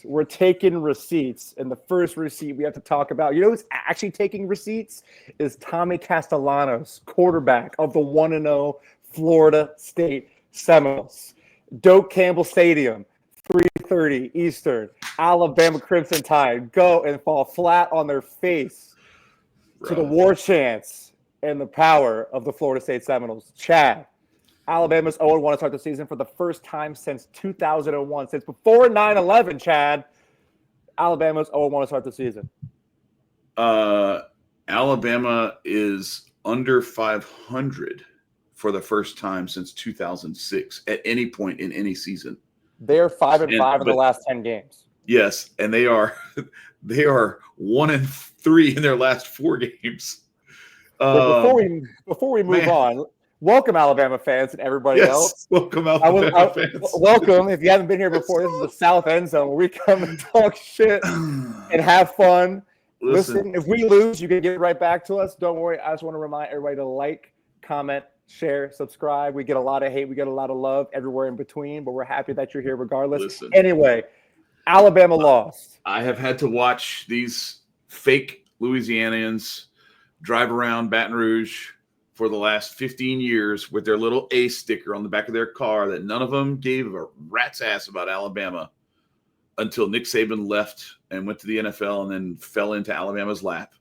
we're taking receipts. And the first receipt we have to talk about, who's actually taking receipts is Tommy Castellanos, quarterback of the 1-0 Florida State Seminoles. Doak Campbell Stadium, 3:30 Eastern. Alabama Crimson Tide go and fall flat on their face to the war chants and the power of the Florida State Seminoles. Chad, Alabama's 0-1 to start the season for the first time since 2001. Since before 9/11, Chad, Alabama's 0-1 to start the season. Alabama is under 500 for the first time since 2006 at any point in any season. They are 5-5 in the last 10 games. Yes, and they are 1-3 in their last 4 games. Before we move on, welcome Alabama fans and everybody else. Welcome Alabama fans. Welcome. If you haven't been here before, this is the South End Zone where we come and talk shit and have fun. Listen, if we lose, you can get right back to us. Don't worry. I just want to remind everybody to like, comment, share, subscribe. We get a lot of hate. We get a lot of love everywhere in between, but we're happy that you're here regardless. Anyway, Alabama lost. I have had to watch these fake Louisianians drive around Baton Rouge for the last 15 years with their little A sticker on the back of their car that none of them gave a rat's ass about Alabama until Nick Saban left and went to the NFL and then fell into Alabama's lap.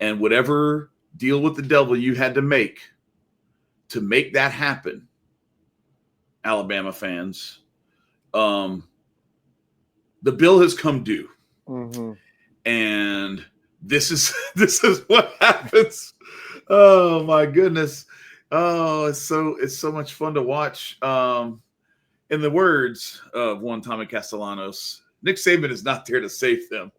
And whatever deal with the devil you had to make that happen, Alabama fans, the bill has come due. Mm-hmm. And this is what happens. Oh my goodness. Oh, it's so much fun to watch. In the words of one Tommy Castellanos, Nick Saban is not there to save them.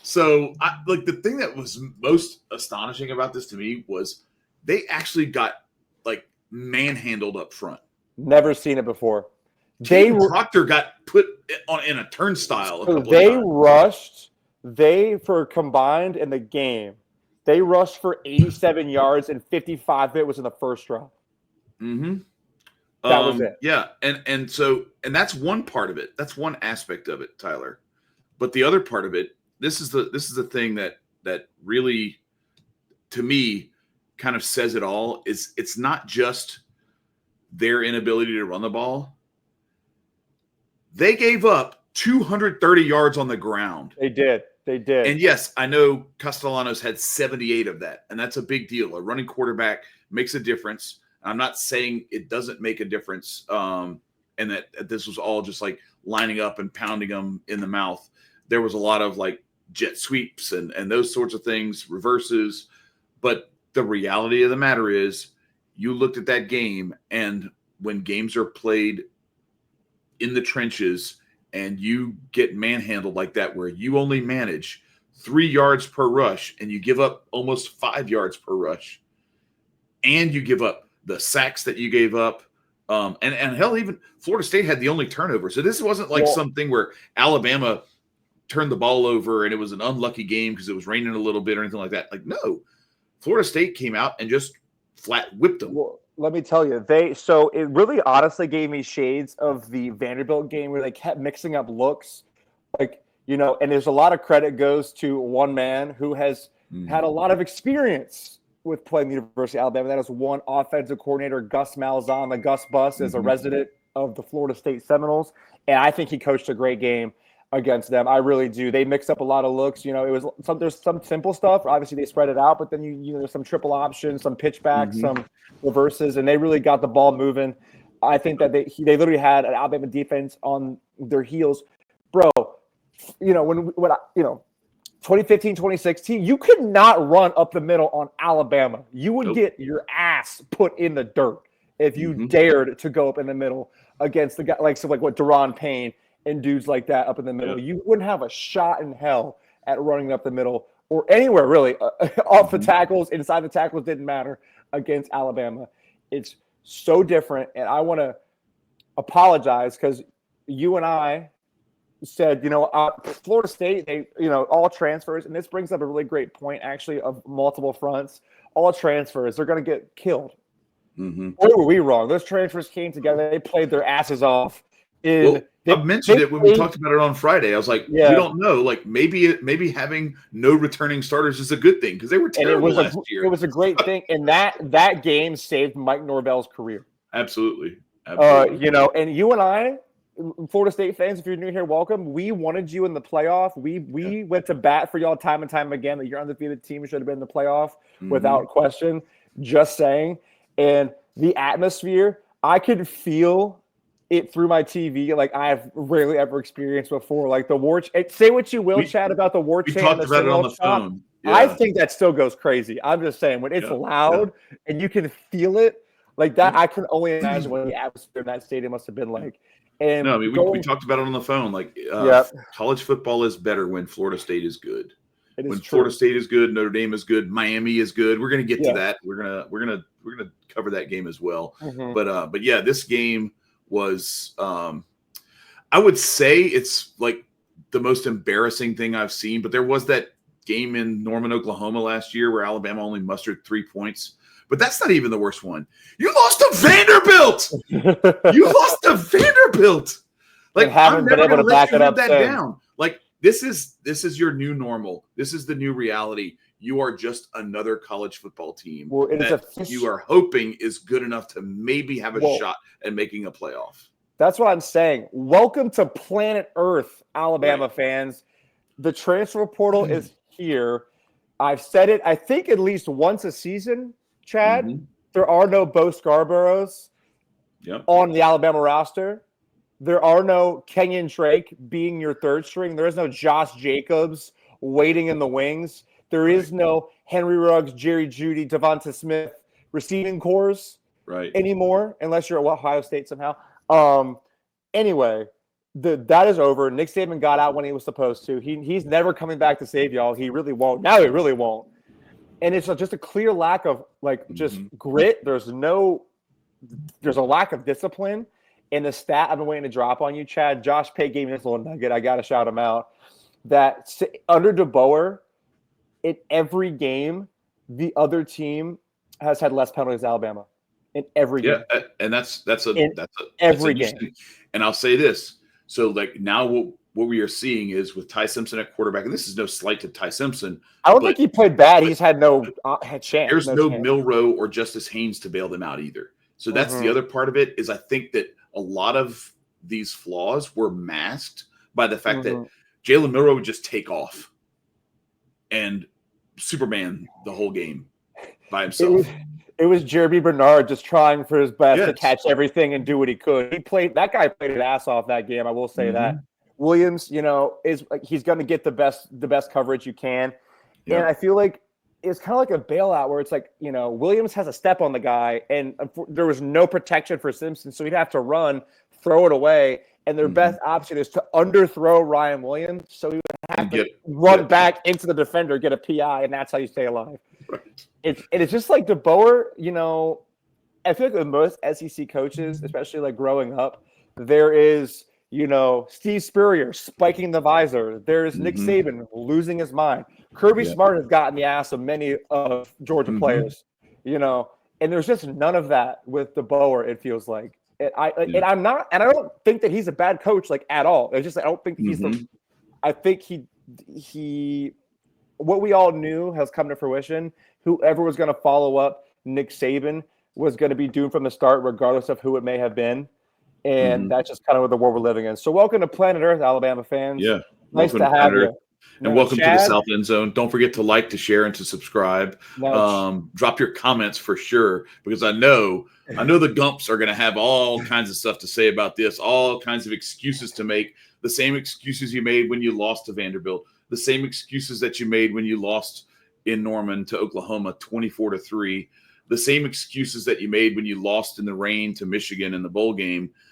So the thing that was most astonishing about this to me was they actually got manhandled up front. Never seen it before. Proctor got put in a turnstile. For combined in the game, they rushed for 87 yards and 55 of it was in the first drive. Mm-hmm. That was it. Yeah, and that's one part of it. That's one aspect of it, Tyler. But the other part of it, this is the thing that really, to me, kind of says it all. Is it's not just their inability to run the ball. They gave up 230 yards on the ground. They did. And yes, I know Castellanos had 78 of that, and that's a big deal. A running quarterback makes a difference. I'm not saying it doesn't make a difference, and that this was all just lining up and pounding them in the mouth. There was a lot of jet sweeps and those sorts of things, reverses. But the reality of the matter is you looked at that game, and when games are played in the trenches and you get manhandled like that, where you only manage 3 yards per rush and you give up almost 5 yards per rush, and you give up the sacks that you gave up, and hell, even Florida State had the only turnover. So this wasn't something where Alabama turned the ball over and it was an unlucky game because it was raining a little bit or anything like that. No, Florida State came out and just flat whipped them. Well, let me tell you, it really honestly gave me shades of the Vanderbilt game where they kept mixing up looks, and there's a lot of credit goes to one man who has had a lot of experience with playing the University of Alabama. That is one offensive coordinator, Gus Malzahn. The Gus Bus is a resident of the Florida State Seminoles, and I think he coached a great game against them. I really do. They mixed up a lot of looks. There's some simple stuff. Obviously, they spread it out, but then there's some triple options, some pitchbacks, some reverses, and they really got the ball moving. I think that they literally had an Alabama defense on their heels, bro. 2015, 2016, you could not run up the middle on Alabama. You would get your ass put in the dirt if you dared to go up in the middle against the guy like Deron Payne and dudes like that up in the middle. You wouldn't have a shot in hell at running up the middle or anywhere really. Off the tackles, inside the tackles, didn't matter against Alabama. It's so different, and I want to apologize because you and I said, Florida State, they, all transfers, and this brings up a really great point, actually, of multiple fronts. All transfers, they're going to get killed. Or were we wrong? Those transfers came together. They played their asses off In Well, I mentioned it when we played, talked about it on Friday. I was like, we yeah, don't know. Like maybe having no returning starters is a good thing because they were and it terrible was a last it year. was a great thing, and that game saved Mike Norvell's career. Absolutely. Absolutely. You know, and you and I, Florida State fans, if you're new here, welcome. We wanted you in the playoff. We went to bat for y'all time and time again that your undefeated team should have been in the playoff without question. Just saying. And the atmosphere, I could feel it through my TV like I've rarely ever experienced before. Like the war. Say what you will, Chad, about the war We chant and talked the about it on the sing-along phone. I Yeah. think that still goes crazy. I'm just saying when it's loud and you can feel it like that, I can only imagine what the atmosphere in that stadium must have been like. And No, I mean we talked about it on the phone. Like college football is better when Florida State is good. When Florida State is good, Notre Dame is good, Miami is good. We're gonna get to that. We're gonna cover that game as well. But yeah, this game was I would say it's like the most embarrassing thing I've seen. But there was that game in Norman, Oklahoma last year where Alabama only mustered 3 points. But that's not even the worst one. You lost to Vanderbilt. You lost to Vanderbilt. Like I'm never going to let you live that down. Like this is your new normal. This is the new reality. You are just another college football team that you are hoping is good enough to maybe have a shot at making a playoff. That's what I'm saying. Welcome to planet Earth, Alabama fans. The transfer portal is here. I've said it, I think, at least once a season, Chad. There are no Bo Scarboroughs on the Alabama roster. There are no Kenyon Drake being your third string. There is no Josh Jacobs waiting in the wings. There is no Henry Ruggs, Jerry Jeudy, Devonta Smith receiving cores anymore, unless you're at Ohio State somehow. Anyway, that is over. Nick Saban got out when he was supposed to. He's never coming back to save y'all. He really won't. Now he really won't. And it's just a clear lack of just grit. There's a lack of discipline. And the stat I've been waiting to drop on you, Chad. Josh Pate gave me this little nugget. I got to shout him out. That under DeBoer, in every game, the other team has had less penalties than Alabama. In every game. Yeah, and that's every game. And I'll say this. So like now what we are seeing is with Ty Simpson at quarterback, and this is no slight to Ty Simpson. I don't think he played bad. He's had no chance. There's no Milroe or Justice Haynes to bail them out either. So that's the other part of it is I think that a lot of these flaws were masked by the fact that Jalen Milroe would just take off and Superman the whole game by himself. It was Jeremy Bernard just trying for his best to catch everything and do what he could. That guy played his ass off that game. I will say that. Williams, he's going to get the best coverage you can. And I feel like it's kind of like a bailout where it's like, Williams has a step on the guy and there was no protection for Simpson. So he'd have to run, throw it away. And their best option is to underthrow Ryan Williams. So he would have to run back into the defender, get a PI, and that's how you stay alive. Right. It's just like DeBoer, I feel like with most SEC coaches, especially like growing up, there is, Steve Spurrier spiking the visor. There's Nick Saban losing his mind. Kirby Smart has gotten the ass of many of Georgia players, and there's just none of that with DeBoer, it feels like. And I don't think that he's a bad coach, like at all. It's just, I don't think he's I think he what we all knew has come to fruition. Whoever was going to follow up Nick Saban was going to be doomed from the start, regardless of who it may have been. And that's just kind of the world we're living in. So welcome to Planet Earth, Alabama fans. Yeah. Nice to have you. And welcome to the South End Zone. Don't forget to like, to share, and to subscribe. Drop your comments for sure, because I know the Gumps are going to have all kinds of stuff to say about this, all kinds of excuses to make, the same excuses you made when you lost to Vanderbilt, the same excuses that you made when you lost in Norman to Oklahoma 24-3, the same excuses that you made when you lost in the rain to Michigan in the bowl game.